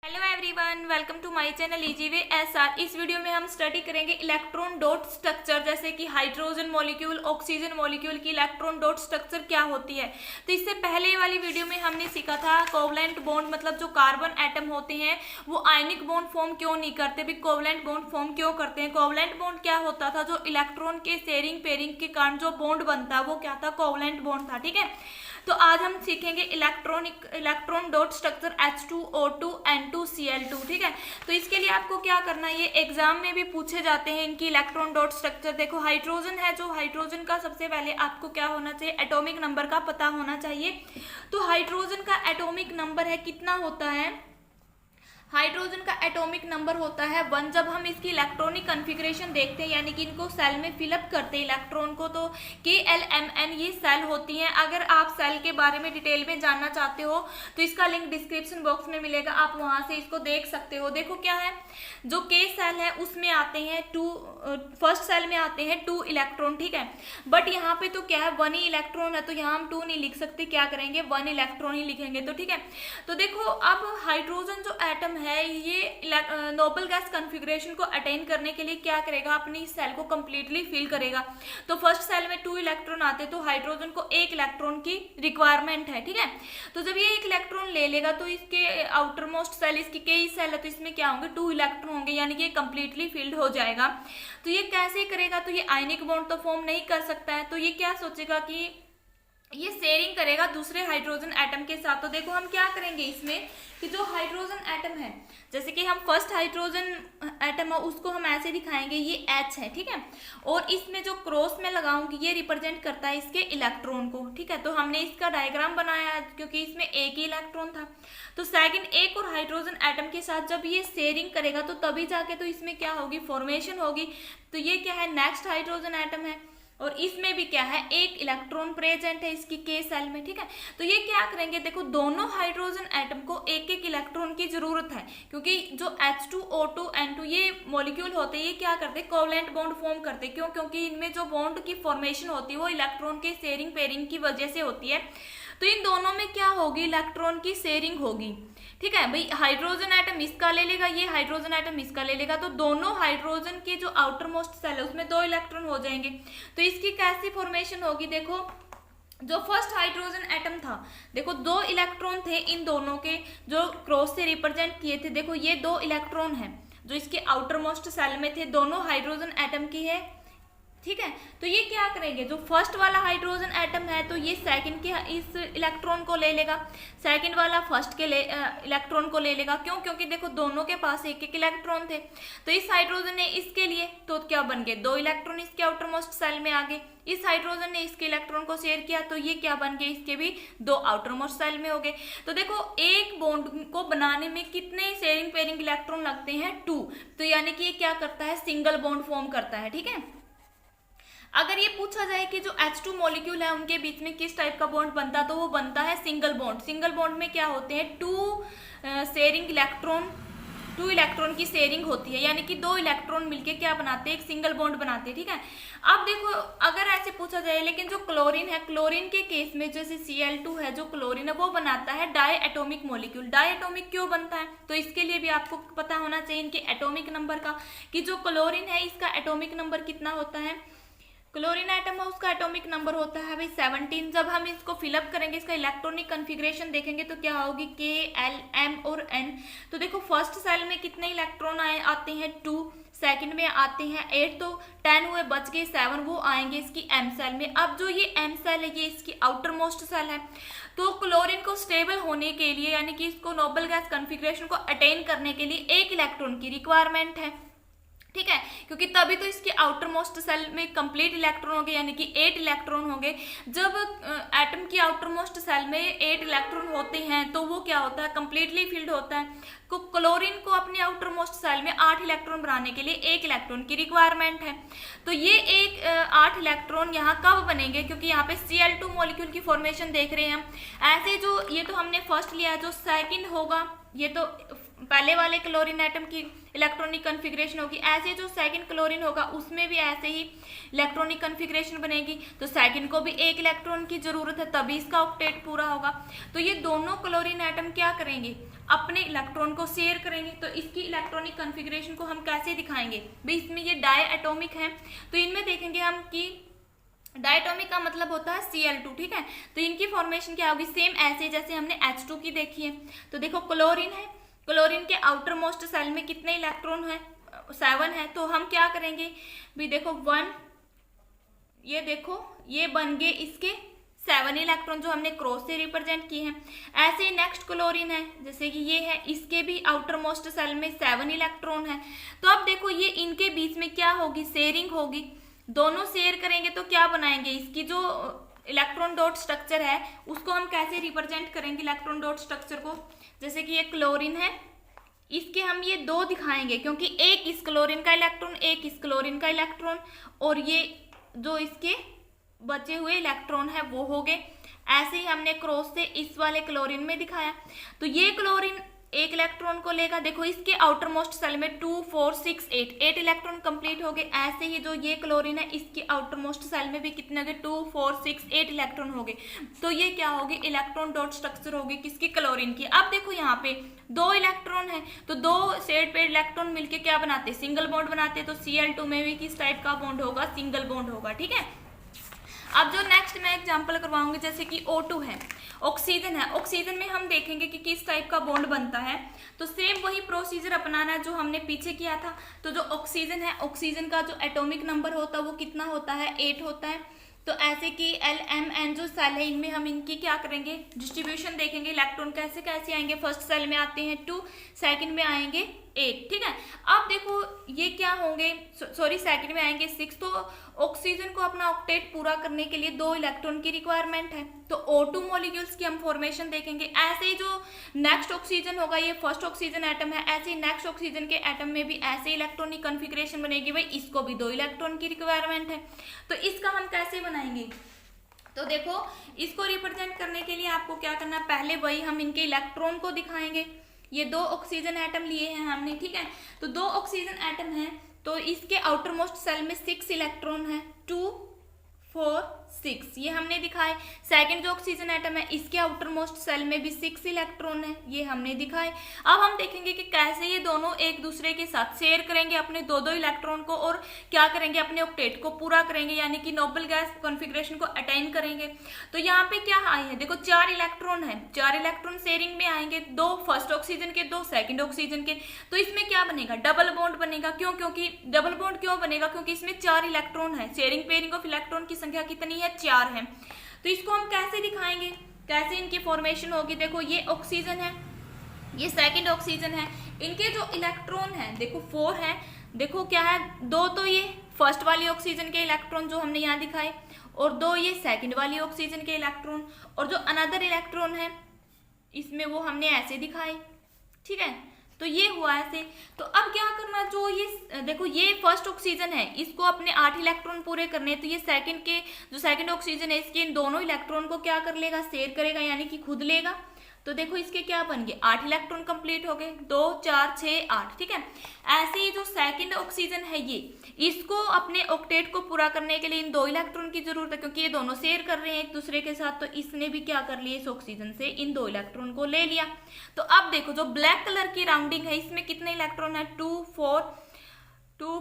Hello everyone, welcome to my channel Easyway SR. इस video में हम स्टडी करेंगे इलेक्ट्रॉन डॉट स्ट्रक्चर, जैसे कि हाइड्रोजन मॉलिक्यूल, ऑक्सीजन मॉलिक्यूल की इलेक्ट्रॉन डॉट स्ट्रक्चर क्या होती है। तो इससे पहले वाली वीडियो में हमने सीखा था कोवलेंट बॉन्ड, मतलब जो कार्बन एटम होते हैं वो आयनिक बॉन्ड फॉर्म क्यों नहीं करते, भी कोवलेंट बॉन्ड फॉर्म क्यों करते हैं। कोवलेंट बॉन्ड क्या होता था, जो इलेक्ट्रॉन के शेयरिंग पेयरिंग के कारण जो बॉन्ड बनता है वो क्या था, कोवलेंट बॉन्ड था। ठीक है, तो आज हम सीखेंगे electron dot structure H2O2 N2Cl2। ठीक है, तो इसके लिए आपको क्या करना है, ये एग्जाम में भी पूछे जाते हैं इनकी इलेक्ट्रॉन डॉट स्ट्रक्चर। देखो हाइड्रोजन है, जो हाइड्रोजन का सबसे पहले आपको क्या होना चाहिए, एटॉमिक नंबर का पता होना चाहिए। तो हाइड्रोजन का एटॉमिक नंबर है, कितना होता है, हाइड्रोजन का एटॉमिक नंबर होता है 1। जब हम इसकी इलेक्ट्रॉनिक कॉन्फ़िगरेशन देखते हैं, यानी कि इनको सेल में फिलअप करते हैं इलेक्ट्रॉन को, तो KLMN ये सेल होती हैं। अगर आप सेल के बारे में डिटेल में जानना चाहते हो तो इसका लिंक डिस्क्रिप्शन बॉक्स में मिलेगा, आप वहां से इसको देख सकते हो। देखो क्या है, जो K सेल है उसमें आते हैं फर्स्ट सेल में आते हैं 2 इलेक्ट्रॉन। ठीक है, बट यहाँ पे तो क्या है 1 ही इलेक्ट्रॉन है, तो यहाँ हम 2 नहीं लिख सकते, क्या करेंगे 1 इलेक्ट्रॉन ही लिखेंगे। तो ठीक है, तो देखो अब हाइड्रोजन जो एटम है ये नोबल गैस कॉन्फ़िगरेशन को अटेन करने के लिए क्या करेगा, अपनी सेल को कंप्लीटली फिल करेगा। तो फर्स्ट सेल में 2 इलेक्ट्रॉन आते, तो हाइड्रोजन को 1 इलेक्ट्रॉन की रिक्वायरमेंट है। ठीक है, तो जब ये 1 इलेक्ट्रॉन ले लेगा तो इसके आउटर मोस्ट सेल, इसकी K सेल है, तो इसमें क्या होंगे 2 इलेक्ट्रॉन होंगे, यानी कि कंप्लीटली फिल्ड हो जाएगा। तो ये कैसे करेगा, तो ये आयनिक बॉन्ड तो फॉर्म नहीं कर सकता है, तो ये क्या सोचेगा कि ये शेयरिंग करेगा दूसरे हाइड्रोजन एटम के साथ। तो देखो हम क्या करेंगे इसमें कि जो हाइड्रोजन एटम है, जैसे कि हम फर्स्ट हाइड्रोजन एटम है उसको हम ऐसे दिखाएंगे, ये H है। ठीक है, और इसमें जो क्रॉस में लगाऊंगी ये रिप्रेजेंट करता है इसके इलेक्ट्रॉन को। ठीक है, तो हमने इसका डायग्राम बनाया क्योंकि इसमें एक ही इलेक्ट्रॉन था। तो सेकंड एक और हाइड्रोजन एटम के साथ जब ये शेयरिंग करेगा तो तभी जाके तो इसमें क्या होगी, फॉर्मेशन होगी। तो ये क्या है, नेक्स्ट हाइड्रोजन एटम है, और इसमें भी क्या है, 1 इलेक्ट्रॉन प्रेजेंट है इसकी K सेल में। ठीक है, तो ये क्या करेंगे, देखो दोनों हाइड्रोजन एटम को 1-1 इलेक्ट्रॉन की जरूरत है, क्योंकि जो H2O2 N2 ये मॉलिक्यूल होते हैं, ये क्या करते हैं, कोवलेंट बॉन्ड फॉर्म करते हैं। क्यों, क्योंकि इनमें जो बॉन्ड की फॉर्मेशन होती है वो इलेक्ट्रॉन के शेयरिंग पेयरिंग की वजह से होती है। तो इन दोनों में क्या होगी, इलेक्ट्रॉन की शेयरिंग होगी। ठीक है भाई, हाइड्रोजन एटम इसका ले लेगा, ये हाइड्रोजन एटम इसका ले लेगा, तो दोनों हाइड्रोजन के जो आउटर मोस्ट सेल है उसमें 2 इलेक्ट्रॉन हो जाएंगे। तो इसकी कैसी फॉर्मेशन होगी, देखो जो फर्स्ट हाइड्रोजन एटम था, देखो 2 इलेक्ट्रॉन थे इन दोनों के, जो क्रॉस से रिप्रेजेंट किए थे। देखो ये 2 इलेक्ट्रॉन है जो इसके आउटर मोस्ट सेल में थे, दोनों हाइड्रोजन एटम की है। ठीक है, तो ये क्या करेंगे, जो फर्स्ट वाला हाइड्रोजन एटम है तो ये सेकंड के इस इलेक्ट्रॉन को ले लेगा, सेकंड वाला फर्स्ट के इलेक्ट्रॉन को ले लेगा। क्यों, क्योंकि देखो दोनों के पास 1-1 इलेक्ट्रॉन थे, तो इस हाइड्रोजन ने इसके लिए तो क्या बन गए, 2 इलेक्ट्रॉन इसके आउटर मोस्ट सेल में आ गए। इस हाइड्रोजन ने इसके इलेक्ट्रॉन को शेयर किया, तो ये क्या बन गए, इसके भी 2 आउटर मोस्ट सेल में हो गए। तो देखो एक बॉन्ड को बनाने में कितने शेयरिंग पेयरिंग इलेक्ट्रॉन लगते हैं, 2। तो यानी कि ये क्या करता है, सिंगल बॉन्ड फॉर्म करता है। ठीक है, अगर ये पूछा जाए कि जो H2 मॉलिक्यूल है उनके बीच में किस टाइप का बॉन्ड बनता है, तो वो बनता है सिंगल बॉन्ड। सिंगल बॉन्ड में क्या होते हैं, 2 शेयरिंग इलेक्ट्रॉन, 2 इलेक्ट्रॉन की शेयरिंग होती है, यानी कि 2 इलेक्ट्रॉन मिलके क्या बनाते हैं, एक सिंगल बॉन्ड बनाते हैं। ठीक है, अब देखो अगर ऐसे पूछा जाए, लेकिन जो क्लोरीन है, क्लोरीन के केस में जैसे Cl2 है, जो क्लोरीन है वो बनाता है di atomic molecule. Di atomic क्यों बनता है, तो इसके लिए भी आपको पता होना चाहिए इनके एटोमिक नंबर का, कि जो क्लोरीन है इसका एटोमिक नंबर कितना होता है, क्लोरीन एटम है उसका एटॉमिक नंबर होता है भाई 17। जब हम इसको फिलअप करेंगे, इसका इलेक्ट्रॉनिक कॉन्फ़िगरेशन देखेंगे तो क्या होगी, K, L, M और N। तो देखो फर्स्ट सेल में कितने इलेक्ट्रॉन आते हैं, 2, सेकंड में आते हैं 8, तो 10 हुए, बच गए 7, वो आएंगे इसकी M सेल में। अब जो ये M सेल है ये इसकी आउटर मोस्ट सेल है, तो क्लोरीन को स्टेबल होने के लिए, यानी कि इसको नोबल गैस कॉन्फ़िगरेशन को अटेन करने के लिए 1 इलेक्ट्रॉन की रिक्वायरमेंट है। ठीक है, क्योंकि तभी तो इसके आउटर मोस्ट सेल में कंप्लीट इलेक्ट्रॉन होंगे, यानी कि 8 इलेक्ट्रॉन होंगे। जब एटम की आउटर मोस्ट सेल में 8 इलेक्ट्रॉन होते हैं तो वो क्या होता है, कंप्लीटली फिल्ड होता है। तो क्लोरीन को अपने आउटर मोस्ट सेल में 8 इलेक्ट्रॉन बनाने के लिए 1 इलेक्ट्रॉन की रिक्वायरमेंट है। तो ये 8 इलेक्ट्रॉन यहाँ कब बनेंगे, क्योंकि यहाँ पे Cl2 मॉलिक्यूल की फॉर्मेशन देख रहे हैं हम। ऐसे जो ये तो हमने फर्स्ट लिया, जो सेकंड होगा ये तो पहले वाले क्लोरीन एटम की इलेक्ट्रॉनिक कन्फिग्रेशन होगी, ऐसे जो सेकंड क्लोरीन होगा उसमें भी ऐसे ही इलेक्ट्रॉनिक कन्फिग्रेशन बनेगी। तो सेकंड को भी एक इलेक्ट्रॉन की जरूरत है, तभी इसका ऑक्टेट पूरा होगा। तो ये दोनों क्लोरीन एटम क्या करेंगे, अपने इलेक्ट्रॉन को शेयर करेंगे। तो इसकी इलेक्ट्रॉनिक कन्फिग्रेशन को हम कैसे दिखाएंगे भाई, इसमें ये डाई एटॉमिक है, तो इनमें देखेंगे हम कि डायटोमिक का मतलब होता है Cl2, ठीक है। तो इनकी फॉर्मेशन क्या होगी, सेम ऐसे जैसे हमने H2 की देखी है। तो देखो क्लोरीन है, क्लोरीन के आउटर मोस्ट सेल में कितने इलेक्ट्रॉन है, 7 है। तो हम क्या करेंगे भी, देखो 1, ये देखो ये बन गए इसके 7 इलेक्ट्रॉन जो हमने क्रॉस से रिप्रेजेंट किए हैं। ऐसे ही नेक्स्ट क्लोरीन है, जैसे कि ये है, इसके भी आउटर मोस्ट सेल में 7 इलेक्ट्रॉन है। तो अब देखो ये इनके बीच में क्या होगी, शेयरिंग होगी, दोनों शेयर करेंगे तो क्या बनाएंगे, इसकी जो इलेक्ट्रॉन डॉट स्ट्रक्चर है उसको हम कैसे रिप्रेजेंट करेंगे इलेक्ट्रॉन डॉट स्ट्रक्चर को। जैसे कि ये क्लोरीन है, इसके हम ये 2 दिखाएंगे क्योंकि एक इस क्लोरीन का इलेक्ट्रॉन, एक इस क्लोरीन का इलेक्ट्रॉन, और ये जो इसके बचे हुए इलेक्ट्रॉन है वो हो गए। ऐसे ही हमने क्रॉस से इस वाले क्लोरीन में दिखाया। तो ये क्लोरीन एक इलेक्ट्रॉन को लेगा, देखो इसके आउटर मोस्ट सेल में 2 4 6 8 इलेक्ट्रॉन कंप्लीट हो गए। ऐसे ही जो ये क्लोरीन है इसके आउटर मोस्ट सेल में भी कितने हो गए, 2 4 6 8 इलेक्ट्रॉन हो गए। तो ये क्या होगी, इलेक्ट्रॉन डॉट स्ट्रक्चर होगी किसकी, क्लोरीन की। अब देखो यहाँ पे 2 इलेक्ट्रॉन है, तो 2 शेड पे इलेक्ट्रॉन मिलके क्या बनाते हैं, सिंगल बॉन्ड बनाते हैं। तो Cl2 में भी किस टाइप का बॉन्ड होगा, सिंगल बॉन्ड होगा, ठीक है। अब जो नेक्स्ट मैं एग्जांपल करवाऊंगी, जैसे कि O2 है, ऑक्सीजन है, ऑक्सीजन में हम देखेंगे कि किस टाइप का बॉन्ड बनता है। तो सेम वही प्रोसीजर अपनाना है जो हमने पीछे किया था। तो जो ऑक्सीजन है, ऑक्सीजन का जो एटॉमिक नंबर होता है वो कितना होता है, 8 होता है। तो ऐसे कि L-M-N जो सेल है इनमें हम इनकी क्या करेंगे, डिस्ट्रीब्यूशन देखेंगे, इलेक्ट्रॉन कैसे कैसे आएंगे। फर्स्ट सेल में आते हैं 2, सेकंड में आएंगे 8, ठीक है। अब देखो ये क्या होंगे, सॉरी सेकंड में आएंगे 6। तो ऑक्सीजन को अपना ऑक्टेट पूरा करने के लिए 2 इलेक्ट्रॉन की रिक्वायरमेंट है। तो O2 मॉलिक्यूल्स की हम फॉर्मेशन देखेंगे। ऐसे ही जो नेक्स्ट ऑक्सीजन होगा, ये फर्स्ट ऑक्सीजन एटम है, ऐसे ही नेक्स्ट ऑक्सीजन के एटम में भी ऐसे इलेक्ट्रॉनिक कन्फिग्रेशन बनेगी। भाई इसको भी 2 इलेक्ट्रॉन की रिक्वायरमेंट है। तो इसका हम कैसे बनाएंगे, तो देखो इसको रिप्रेजेंट करने के लिए आपको क्या करना है, पहले वही हम इनके इलेक्ट्रॉन को दिखाएंगे। ये 2 ऑक्सीजन एटम लिए हैं हमने, ठीक है। तो 2 ऑक्सीजन एटम है, तो इसके आउटर मोस्ट सेल में 6 इलेक्ट्रॉन है, 2 4 6 ये हमने दिखाए। सेकंड जो ऑक्सीजन एटम है इसके आउटर मोस्ट सेल में भी 6 इलेक्ट्रॉन है, ये हमने दिखाए। अब हम देखेंगे कि कैसे ये दोनों एक दूसरे के साथ शेयर करेंगे अपने 2-2 इलेक्ट्रॉन को, और क्या करेंगे, अपने ऑक्टेट को पूरा करेंगे, यानी कि नोबल गैस कॉन्फ़िगरेशन को अटेन करेंगे। तो यहाँ पे क्या आए हैं, देखो 4 इलेक्ट्रॉन है, 4 इलेक्ट्रॉन शेयरिंग में आएंगे, 2 फर्स्ट ऑक्सीजन के, 2 सेकंड ऑक्सीजन के। तो इसमें क्या बनेगा, डबल बॉन्ड बनेगा। क्यों, क्योंकि डबल बॉन्ड क्यों बनेगा, क्योंकि इसमें 4 इलेक्ट्रॉन है, शेयरिंग पेयरिंग ऑफ इलेक्ट्रॉन की संख्या कितनी है, 4 है। तो इसको हम कैसे दिखाएंगे, कैसे इनकी फॉर्मेशन होगी। देखो ये ऑक्सीजन है, ये सेकंड ऑक्सीजन है, इनके जो इलेक्ट्रॉन है देखो 4 है। देखो क्या है, 2 तो ये फर्स्ट वाली ऑक्सीजन के इलेक्ट्रॉन जो हमने यहाँ दिखाए, और 2 ये सेकंड वाली ऑक्सीजन के इलेक्ट्रॉन, और जो अनदर इलेक्ट्रॉन है इसमें वो हमने ऐसे दिखाए, ठीक है। तो ये हुआ ऐसे। तो अब क्या करना, जो ये देखो ये फर्स्ट ऑक्सीजन है, इसको अपने 8 इलेक्ट्रॉन पूरे करने हैं। तो ये सेकंड के जो सेकंड ऑक्सीजन है इसके इन दोनों इलेक्ट्रॉन को क्या कर लेगा, शेयर करेगा, यानी कि खुद लेगा। तो देखो इसके क्या बन गए, 8 इलेक्ट्रॉन कंप्लीट हो गए, 2 4 6 8, ठीक है। ऐसे ही जो सेकंड ऑक्सीजन है ये, इसको अपने ऑक्टेट को पूरा करने के लिए इन 2 इलेक्ट्रॉन की जरूरत है, क्योंकि ये दोनों शेयर कर रहे हैं एक दूसरे के साथ। तो इसने भी क्या कर लिया, इस ऑक्सीजन से इन 2 इलेक्ट्रॉन को ले लिया। तो अब देखो जो ब्लैक कलर की राउंडिंग है इसमें कितने इलेक्ट्रॉन है, 2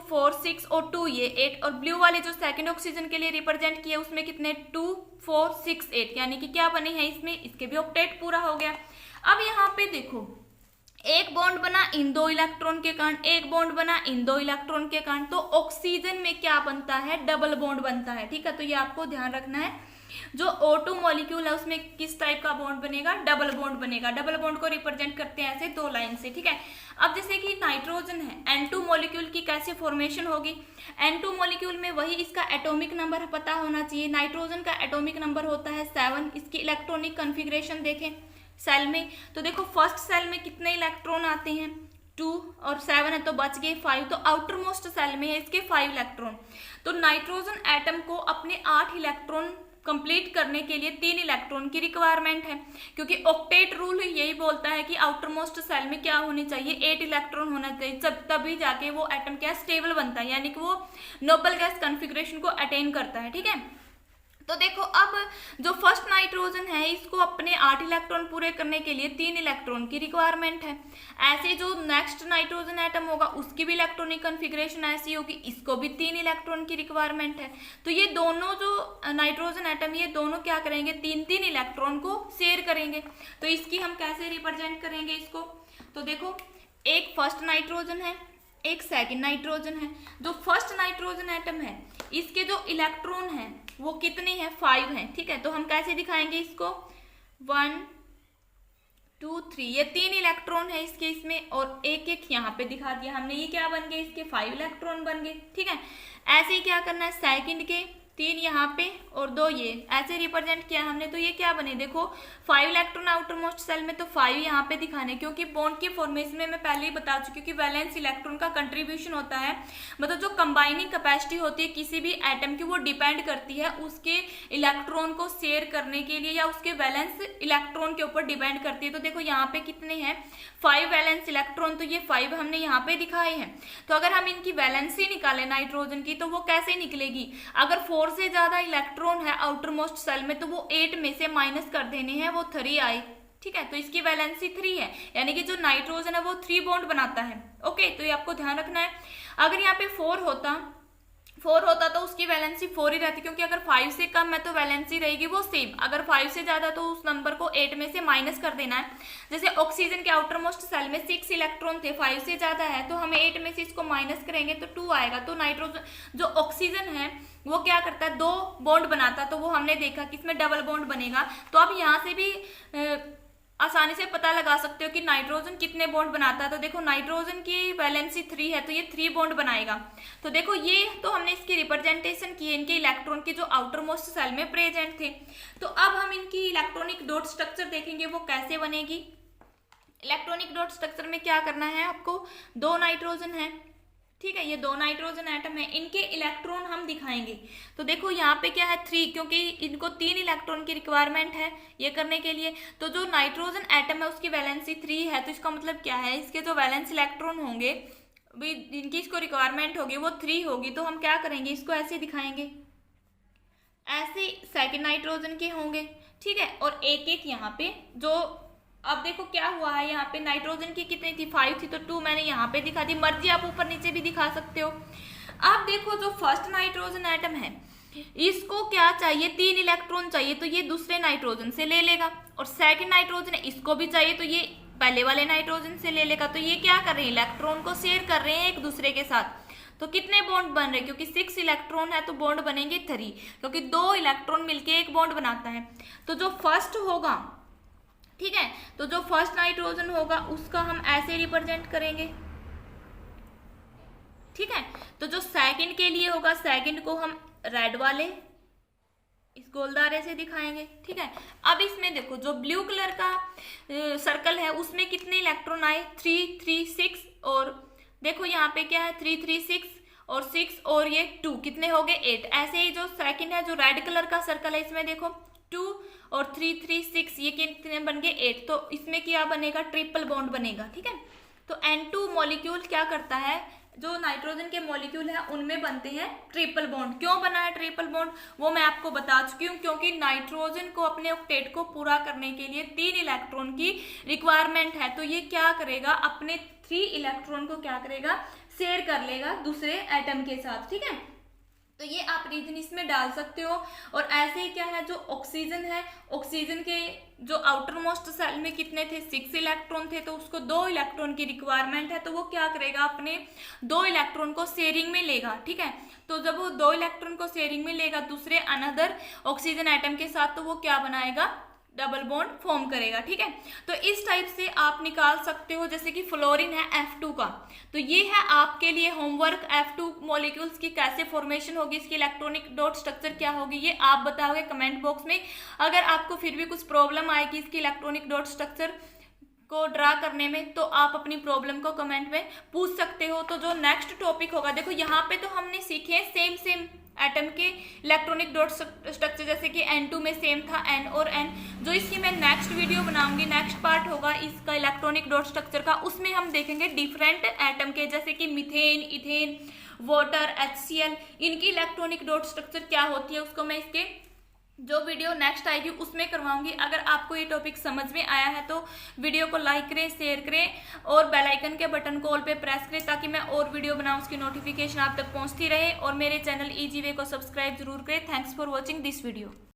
4 6 और 2 ये 8, और ब्लू वाले जो सेकंड ऑक्सीजन के लिए रिप्रेजेंट किया उसमें कितने 2 4 6 8, यानी कि क्या बने हैं इसमें, इसके भी ऑक्टेट पूरा हो गया। अब यहाँ पे देखो एक बॉन्ड बना इन 2 इलेक्ट्रॉन के कारण, एक बॉन्ड बना इन 2 इलेक्ट्रॉन के कारण। तो ऑक्सीजन में क्या बनता है, डबल बॉन्ड बनता है, ठीक है। तो ये आपको ध्यान रखना है। जो O2 मॉलिक्यूल है उसमें किस टाइप का बॉन्ड बनेगा, डबल बॉन्ड बनेगा। डबल बॉन्ड को रिप्रेजेंट करते हैं ऐसे 2 लाइन से, ठीक है। अब जैसे कि नाइट्रोजन है, N2 मॉलिक्यूल की कैसे फॉर्मेशन होगी, N2 मॉलिक्यूल में वही इसका एटॉमिक नंबर पता होना चाहिए। नाइट्रोजन का एटॉमिक नंबर होता है 7। इसकी इलेक्ट्रॉनिक कन्फिग्रेशन देखें सेल में, तो देखो फर्स्ट सेल में कितने इलेक्ट्रॉन आते हैं, 2 और 7 है तो बच गए 5। तो आउटर मोस्ट सेल में है इसके 5 इलेक्ट्रॉन। तो नाइट्रोजन एटम को अपने 8 इलेक्ट्रॉन कंप्लीट करने के लिए 3 इलेक्ट्रॉन की रिक्वायरमेंट है, क्योंकि ऑक्टेट रूल यही बोलता है कि आउटर मोस्ट सेल में क्या होनी चाहिए, 8 इलेक्ट्रॉन होना चाहिए, तभी जाके वो एटम क्या स्टेबल बनता है, यानी कि वो नोबल गैस कॉन्फ़िगरेशन को अटेन करता है। ठीक है, तो देखो अब जो फर्स्ट नाइट्रोजन है इसको अपने 8 इलेक्ट्रॉन पूरे करने के लिए 3 इलेक्ट्रॉन की रिक्वायरमेंट है। ऐसे जो नेक्स्ट नाइट्रोजन एटम होगा उसकी भी इलेक्ट्रॉनिक कॉन्फ़िगरेशन ऐसी होगी, इसको भी 3 इलेक्ट्रॉन की रिक्वायरमेंट है। तो ये दोनों जो नाइट्रोजन एटम ये दोनों क्या करेंगे, 3-3 इलेक्ट्रॉन को शेयर करेंगे। तो इसकी हम कैसे रिप्रेजेंट करेंगे इसको, तो देखो एक फर्स्ट नाइट्रोजन है, एक सेकंड नाइट्रोजन है। जो फर्स्ट नाइट्रोजन एटम है इसके जो इलेक्ट्रॉन है वो कितने हैं, 5 हैं। ठीक है, तो हम कैसे दिखाएंगे इसको, 1 2 3, ये 3 इलेक्ट्रॉन है इसके इसमें, और एक एक यहाँ पे दिखा दिया हमने, ये क्या बन गए, इसके 5 इलेक्ट्रॉन बन गए। ठीक है, ऐसे ही क्या करना है, सेकंड के 3 यहाँ पे और 2 ये, ऐसे रिप्रेजेंट किया हमने। तो ये क्या बने, देखो 5 इलेक्ट्रॉन आउटर मोस्ट सेल में, तो 5 यहाँ पे दिखाने, क्योंकि बॉन्ड की फॉर्मेशन में मैं पहले ही बता चुकी हूँ कि वैलेंस इलेक्ट्रॉन का कंट्रीब्यूशन होता है, मतलब जो कंबाइनिंग कैपेसिटी होती है किसी भी एटम की वो डिपेंड करती है उसके इलेक्ट्रॉन को शेयर करने के लिए या उसके वैलेंस इलेक्ट्रॉन के ऊपर डिपेंड करती है। तो देखो यहाँ पे कितने हैं, 5 वैलेंस इलेक्ट्रॉन, तो ये 5 हमने यहाँ पे दिखाए हैं। तो अगर हम इनकी वैलेंसी निकालें नाइट्रोजन की तो वो कैसे निकलेगी, अगर 4 से ज्यादा इलेक्ट्रॉन है आउटर मोस्ट सेल में तो वो 8 में से माइनस कर देने हैं, वो 3 आए। ठीक है, तो इसकी वैलेंसी 3 है, यानी कि जो नाइट्रोजन है वो 3 बॉन्ड बनाता है। ओके, तो ये आपको ध्यान रखना है। अगर यहाँ पे 4 होता तो उसकी वैलेंसी 4 ही रहती, क्योंकि अगर 5 से कम है तो वैलेंसी रहेगी वो सेम, अगर 5 से ज्यादा तो उस नंबर को 8 में से माइनस कर देना है। जैसे ऑक्सीजन के आउटर मोस्ट सेल में 6 इलेक्ट्रॉन थे, 5 से ज्यादा है तो हमें 8 में से इसको माइनस करेंगे तो 2 आएगा। तो नाइट्रोजन जो ऑक्सीजन है वो क्या करता है, 2 बॉन्ड बनाता, तो वो हमने देखा कि इसमें डबल बॉन्ड बनेगा। तो अब यहाँ से भी आसानी से पता लगा सकते हो कि नाइट्रोजन कितने बॉन्ड बनाता है। तो देखो नाइट्रोजन की वैलेंसी 3 है तो ये 3 बॉन्ड बनाएगा। तो देखो ये तो हमने इसकी रिप्रेजेंटेशन की है इनके इलेक्ट्रॉन की जो आउटर मोस्ट सेल में प्रेजेंट थे। तो अब हम इनकी इलेक्ट्रॉनिक डॉट स्ट्रक्चर देखेंगे वो कैसे बनेगी। इलेक्ट्रॉनिक डॉट स्ट्रक्चर में क्या करना है आपको, 2 नाइट्रोजन है, ठीक है, ये 2 नाइट्रोजन एटम है, इनके इलेक्ट्रॉन हम दिखाएंगे। तो देखो यहाँ पे क्या है 3, क्योंकि इनको 3 इलेक्ट्रॉन की रिक्वायरमेंट है ये करने के लिए। तो जो नाइट्रोजन एटम है उसकी वैलेंसी 3 है, तो इसका मतलब क्या है, इसके जो वैलेंस इलेक्ट्रॉन होंगे जिनकी इसको रिक्वायरमेंट होगी वो 3 होगी। तो हम क्या करेंगे, इसको ऐसे दिखाएंगे, ऐसे सेकेंड नाइट्रोजन के होंगे, ठीक है, और एक एक यहाँ पे जो अब देखो क्या हुआ है, यहाँ पे नाइट्रोजन की कितनी थी, 5 थी, तो 2 मैंने यहाँ पे दिखा दी, मर्जी आप ऊपर नीचे भी दिखा सकते हो। अब देखो जो फर्स्ट नाइट्रोजन एटम है इसको क्या चाहिए, 3 इलेक्ट्रॉन चाहिए, तो ये दूसरे नाइट्रोजन से ले लेगा, और सेकंड नाइट्रोजन है इसको भी चाहिए तो ये पहले वाले नाइट्रोजन से ले लेगा। तो ये क्या कर रहे हैं, इलेक्ट्रॉन को शेयर कर रहे हैं एक दूसरे के साथ। तो कितने बॉन्ड बन रहे हैं, क्योंकि 6 इलेक्ट्रॉन है तो बॉन्ड बनेंगे 3, क्योंकि 2 इलेक्ट्रॉन मिलके एक बॉन्ड बनाता है। तो जो फर्स्ट होगा, ठीक है, तो जो फर्स्ट नाइट्रोजन होगा उसका हम ऐसे रिप्रेजेंट करेंगे, ठीक है। तो जो सेकंड के लिए होगा, सेकंड को हम रेड वाले इस गोलदारे से दिखाएंगे, ठीक है। अब इसमें देखो जो ब्लू कलर का सर्कल है उसमें कितने इलेक्ट्रॉन आए, 3 3 6, और देखो यहाँ पे क्या है 3 3 6 और 6 और ये 2, कितने हो गए 8। ऐसे ही जो सेकंड है जो रेड कलर का सर्कल है इसमें देखो 2 और 3 3 6, ये कितने बन गए 8। तो इसमें क्या बनेगा, ट्रिपल बॉन्ड बनेगा, ठीक है। तो N2 मॉलिक्यूल क्या करता है, जो नाइट्रोजन के मॉलिक्यूल है उनमें बनते हैं ट्रिपल बॉन्ड। क्यों बना है ट्रिपल बॉन्ड वो मैं आपको बता चुकी हूँ, क्योंकि नाइट्रोजन को अपने ऑक्टेट को पूरा करने के लिए 3 इलेक्ट्रॉन की रिक्वायरमेंट है। तो ये क्या करेगा, अपने 3 इलेक्ट्रॉन को क्या करेगा, शेयर कर लेगा दूसरे एटम के साथ, ठीक है। तो ये आप रीजन इसमें डाल सकते हो। और ऐसे ही क्या है, जो ऑक्सीजन है, ऑक्सीजन के जो आउटर मोस्ट सेल में कितने थे, 6 इलेक्ट्रॉन थे, तो उसको 2 इलेक्ट्रॉन की रिक्वायरमेंट है। तो वो क्या करेगा, अपने 2 इलेक्ट्रॉन को शेयरिंग में लेगा, ठीक है। तो जब वो 2 इलेक्ट्रॉन को शेयरिंग में लेगा दूसरे अनदर ऑक्सीजन एटम के साथ, तो वो क्या बनाएगा, डबल बॉन्ड फॉर्म करेगा, ठीक है। तो इस टाइप से आप निकाल सकते हो, जैसे कि फ्लोरीन है F2 का, तो ये है आपके लिए होमवर्क, F2 मॉलिक्यूल्स की कैसे फॉर्मेशन होगी, इसकी इलेक्ट्रॉनिक डॉट स्ट्रक्चर क्या होगी, ये आप बताओगे कमेंट बॉक्स में। अगर आपको फिर भी कुछ प्रॉब्लम आएगी इसकी इलेक्ट्रॉनिक डॉट स्ट्रक्चर को ड्रा करने में, तो आप अपनी प्रॉब्लम को कमेंट में पूछ सकते हो। तो जो नेक्स्ट टॉपिक होगा, देखो यहाँ पे तो हमने सीखे सेम एटम के इलेक्ट्रॉनिक डॉट स्ट्रक्चर, जैसे कि N2 में सेम था N और N। जो इसकी मैं नेक्स्ट वीडियो बनाऊंगी, नेक्स्ट पार्ट होगा इसका इलेक्ट्रॉनिक डॉट स्ट्रक्चर का, उसमें हम देखेंगे डिफरेंट एटम के, जैसे कि मीथेन, इथेन, वाटर, HCl, इनकी इलेक्ट्रॉनिक डॉट स्ट्रक्चर क्या होती है, उसको मैं इसके जो वीडियो नेक्स्ट आएगी उसमें करवाऊंगी। अगर आपको ये टॉपिक समझ में आया है तो वीडियो को लाइक करें, शेयर करें और बेल आइकन के बटन को ऑल पे प्रेस करें, ताकि मैं और वीडियो बनाऊं उसकी नोटिफिकेशन आप तक पहुंचती रहे। और मेरे चैनल ईजी वे को सब्सक्राइब जरूर करें। Thanks for watching this video.